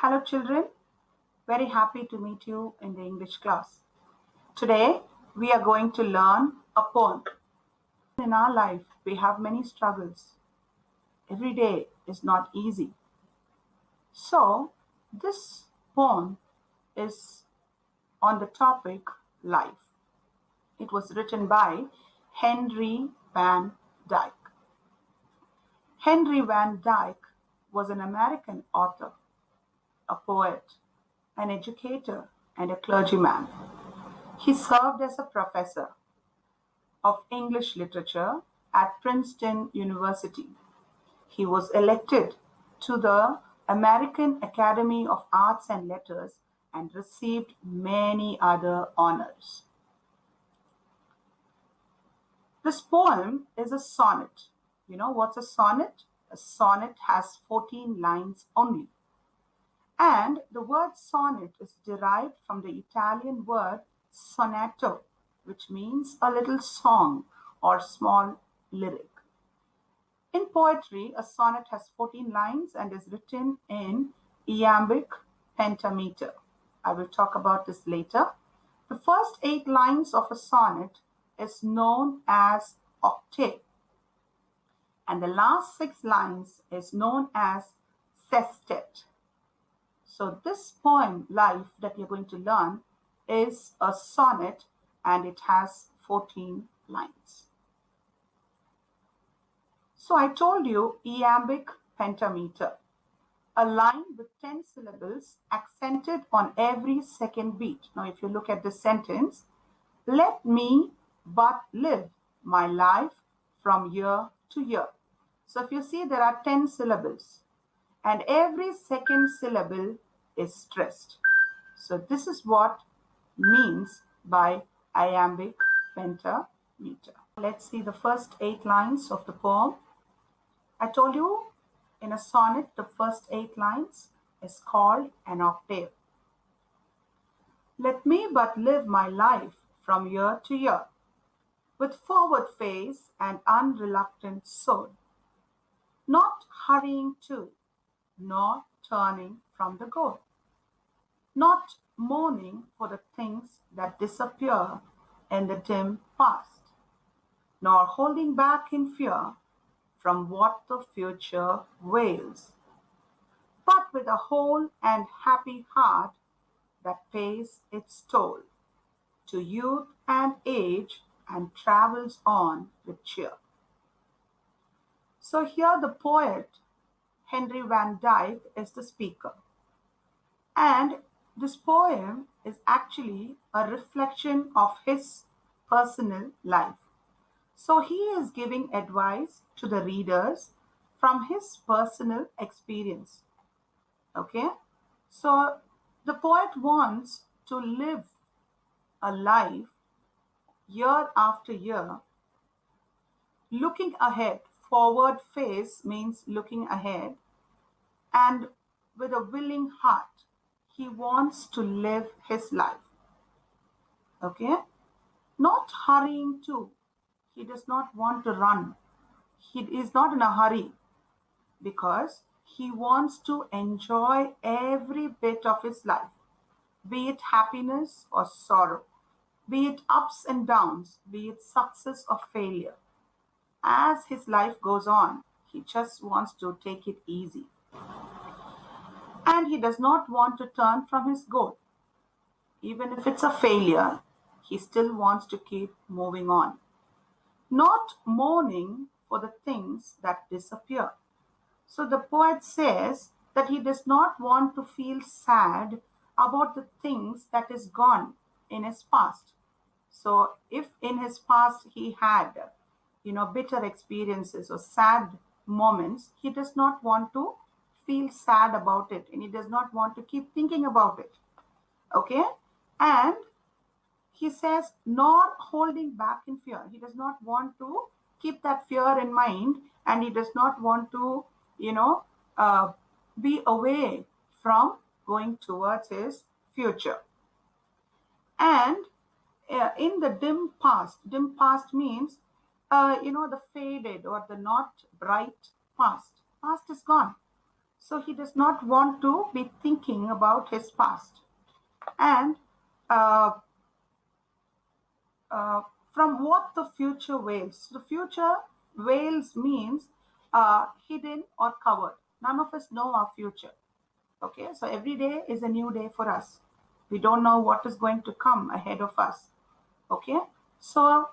Hello, children. Very happy to meet you in the English class. Today, we are going to learn a poem. In our life, we have many struggles. Every day is not easy. So, this poem is on the topic life. It was written by Henry Van Dyke. Henry Van Dyke was an American author, a poet, an educator, and a clergyman. He served as a professor of English literature at Princeton University. He was elected to the American Academy of Arts and Letters and received many other honors. This poem is a sonnet. You know what's a sonnet? A sonnet has 14 lines only. And the word sonnet is derived from the Italian word sonetto, which means a little song or small lyric. In poetry, a sonnet has 14 lines and is written in Imbic Pentameter. I will talk about this later. The first 8 lines of a sonnet is known as octave, and the last 6 lines is known as sestet. So this poem, Life, that you're going to learn is a sonnet and it has 14 lines. So I told you iambic pentameter, a line with 10 syllables accented on every second beat. Now if you look at this sentence, let me but live my life from year to year. So if you see there are 10 syllables and every second syllable is stressed. So this is what means by iambic pentameter. Let's see the first 8 lines of the poem. I told you in a sonnet, the first 8 lines is called an octave. Let me but live my life from year to year, with forward face and unreluctant soul, not hurrying to, nor turning from the goal, not mourning for the things that disappear in the dim past, nor holding back in fear from what the future wails, but with a whole and happy heart that pays its toll to youth and age and travels on with cheer. So here the poet Henry Van Dyke is the speaker. And this poem is actually a reflection of his personal life. So he is giving advice to the readers from his personal experience. Okay? So the poet wants to live a life year after year, looking ahead. Forward face means looking ahead, and with a willing heart. He wants to live his life. Okay? Not hurrying to. He does not want to run. He is not in a hurry because he wants to enjoy every bit of his life, be it happiness or sorrow, be it ups and downs, be it success or failure. As his life goes on, he just wants to take it easy. And he does not want to turn from his goal. Even if it's a failure, he still wants to keep moving on. Not mourning for the things that disappear. So the poet says that he does not want to feel sad about the things that is gone in his past. So if in his past he had, bitter experiences or sad moments, he does not want to feel sad about it and he does not want to keep thinking about it. Okay? And he says, nor holding back in fear. He does not want to keep that fear in mind and he does not want to, be away from going towards his future. And in the dim past means, the faded or the not bright past. Past is gone. So he does not want to be thinking about his past. And uh, uh, from what the future veils. The future veils means hidden or covered. None of us know our future. Okay, so every day is a new day for us. We don't know what is going to come ahead of us. Okay, so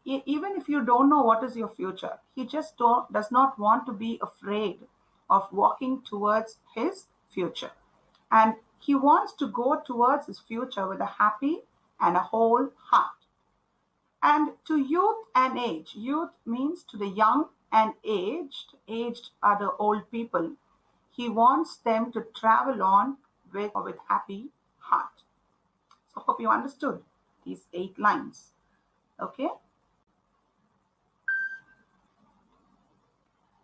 even if you don't know what is your future, he just does not want to be afraid of walking towards his future, and he wants to go towards his future with a happy and a whole heart. And to youth and age, youth means to the young and aged are the old people. He wants them to travel on with happy heart. So hope you understood these 8 lines. Okay.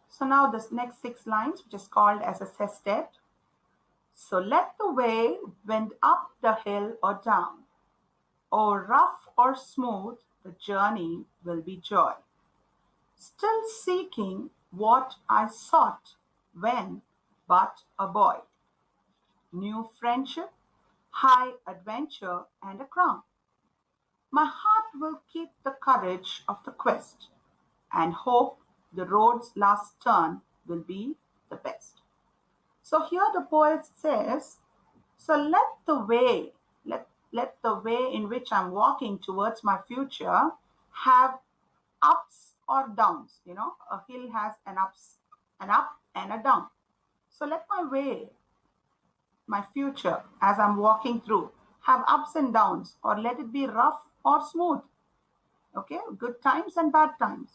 So now this next 6 lines, which is called as a sestet. So let the way wind up the hill or down, or rough or smooth, the journey will be joy. Still seeking what I sought when but a boy. New friendship, high adventure, and a crown. My heart will keep the courage of the quest and hope the road's last turn will be the best. So here the poet says, so let the way in which I'm walking towards my future have ups or downs. You know, a hill has an up and a down. So let my way, my future, as I'm walking through, have ups and downs, or let it be rough or smooth. Okay, good times and bad times.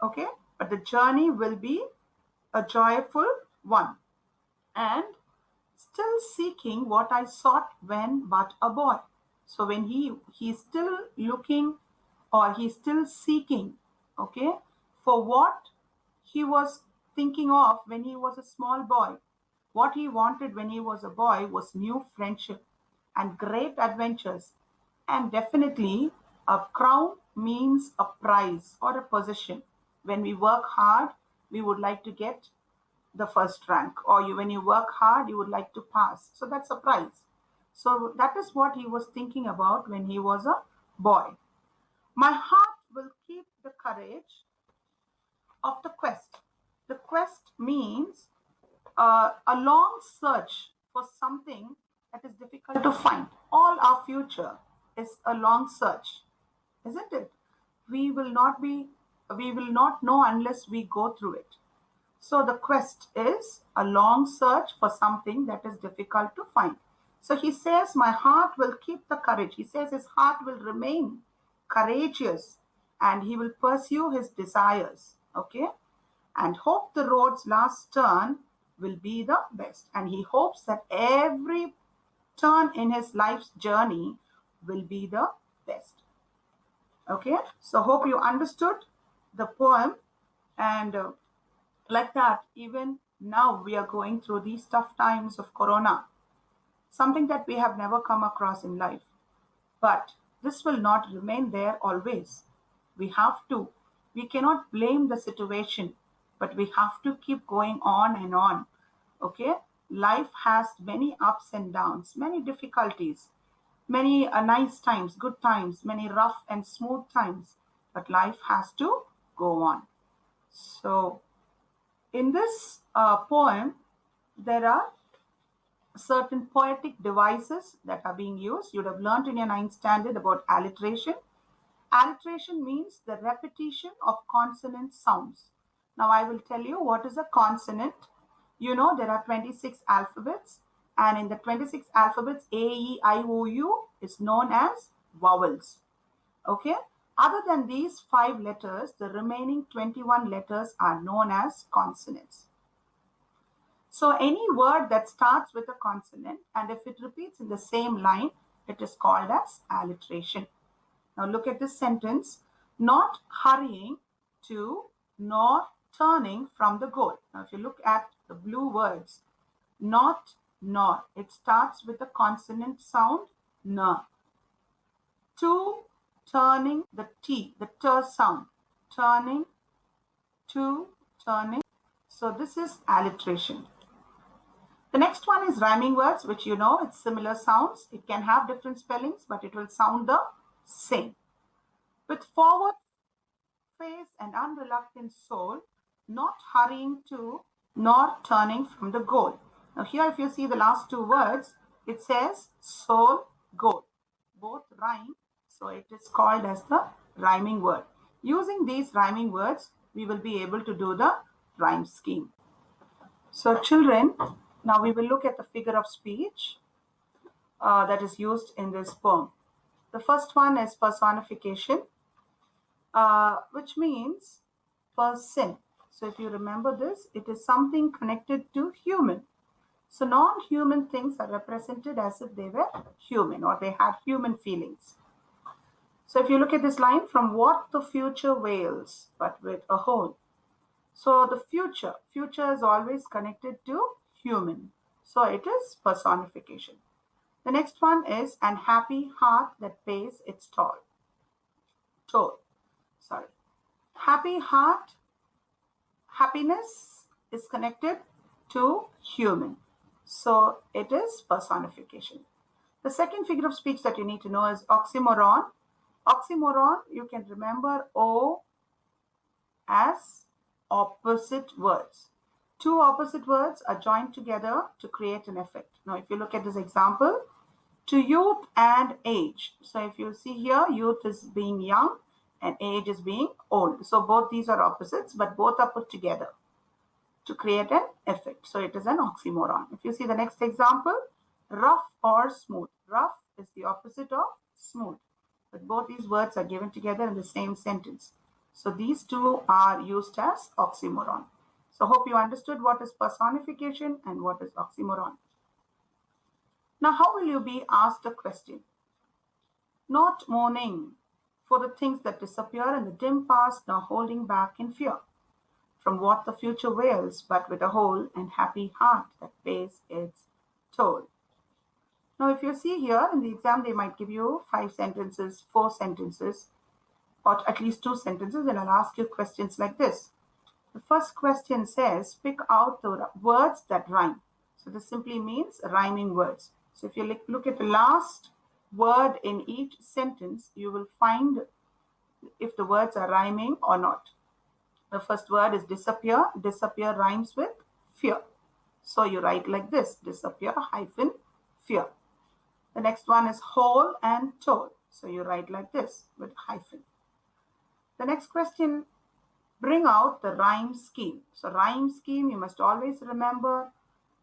Okay, but the journey will be a joyful one. And still seeking what I sought when but a boy. So when he's still looking, or he's still seeking, okay, for what he was thinking of when he was a small boy. What he wanted when he was a boy was new friendship and great adventures. And definitely a crown means a prize or a position. When we work hard, we would like to get the first rank, or when you work hard you would like to pass, so that's a prize. So that is what he was thinking about when he was a boy. My heart will keep the courage of the quest. The quest means a long search for something that is difficult to find. All our future is a long search, isn't it? We will not know unless we go through it. So the quest is a long search for something that is difficult to find. So he says, my heart will keep the courage. He says his heart will remain courageous and he will pursue his desires. Okay. And hope the road's last turn will be the best. And he hopes that every turn in his life's journey will be the best. Okay. So hope you understood the poem. And like that, even now we are going through these tough times of corona, something that we have never come across in life. But this will not remain there always. We cannot blame the situation, but we have to keep going on and on. Okay, life has many ups and downs, many difficulties, many nice times, good times, many rough and smooth times, but life has to go on. So in this poem, there are certain poetic devices that are being used. You'd have learned in your ninth standard about alliteration. Alliteration means the repetition of consonant sounds. Now, I will tell you what is a consonant. You know, there are 26 alphabets, and in the 26 alphabets, A, E, I, O, U is known as vowels. Okay. Other than these 5 letters, the remaining 21 letters are known as consonants. So any word that starts with a consonant and if it repeats in the same line, it is called as alliteration. Now look at this sentence, not hurrying to nor turning from the goal. Now if you look at the blue words, not, nor, it starts with the consonant sound n. To, turning, the T, the T sound, turning, to, turning. So this is alliteration. The next one is rhyming words, which you know, it's similar sounds. It can have different spellings, but it will sound the same. With forward face and unreluctant soul, not hurrying to nor turning from the goal. Now here if you see the last two words, it says soul, goal. Both rhyme, so it is called as the rhyming word. Using these rhyming words, we will be able to do the rhyme scheme. So children, now we will look at the figure of speech that is used in this poem. The first one is personification, which means person. So if you remember this, it is something connected to human. So non-human things are represented as if they were human or they had human feelings. So if you look at this line, from what the future wails, but with a whole. So the future is always connected to human. So it is personification. The next one is an happy heart that pays its toll. Happy heart, happiness is connected to human. So it is personification. The second figure of speech that you need to know is oxymoron. Oxymoron, you can remember O as opposite words. Two opposite words are joined together to create an effect. Now, if you look at this example, to youth and age. So if you see here, youth is being young and age is being old. So both these are opposites, but both are put together to create an effect. So it is an oxymoron. If you see the next example, rough or smooth. Rough is the opposite of smooth, but both these words are given together in the same sentence. So these two are used as oxymoron. So hope you understood what is personification and what is oxymoron. Now, how will you be asked a question? Not mourning for the things that disappear in the dim past, nor holding back in fear from what the future wails, but with a whole and happy heart that pays its toll. Now, if you see here in the exam, they might give you 5 sentences, 4 sentences, or at least 2 sentences, and I'll ask you questions like this. The first question says, pick out the words that rhyme. So this simply means rhyming words. So if you look at the last word in each sentence, you will find if the words are rhyming or not. The first word is disappear. Disappear rhymes with fear. So you write like this, disappear hyphen fear. The next one is whole and toll. So you write like this with hyphen. The next question, bring out the rhyme scheme. So rhyme scheme, you must always remember,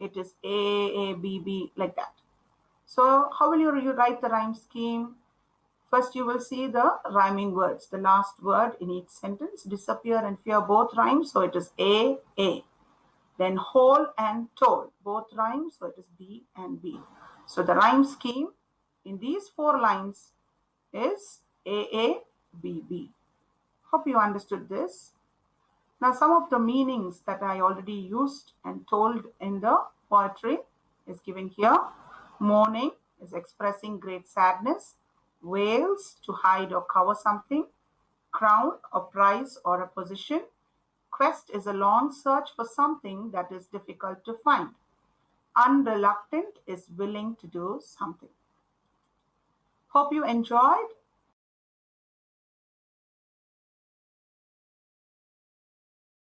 it is A, B, B, like that. So how will you write the rhyme scheme? First, you will see the rhyming words. The last word in each sentence, disappear and fear both rhyme. So it is A. Then whole and toll, both rhyme. So it is B and B. So the rhyme scheme in these 4 lines is A, B, B. Hope you understood this. Now, some of the meanings that I already used and told in the poetry is given here. Mourning is expressing great sadness. Wails, to hide or cover something. Crown, a prize or a position. Quest is a long search for something that is difficult to find. Unreluctant is willing to do something. Hope you enjoyed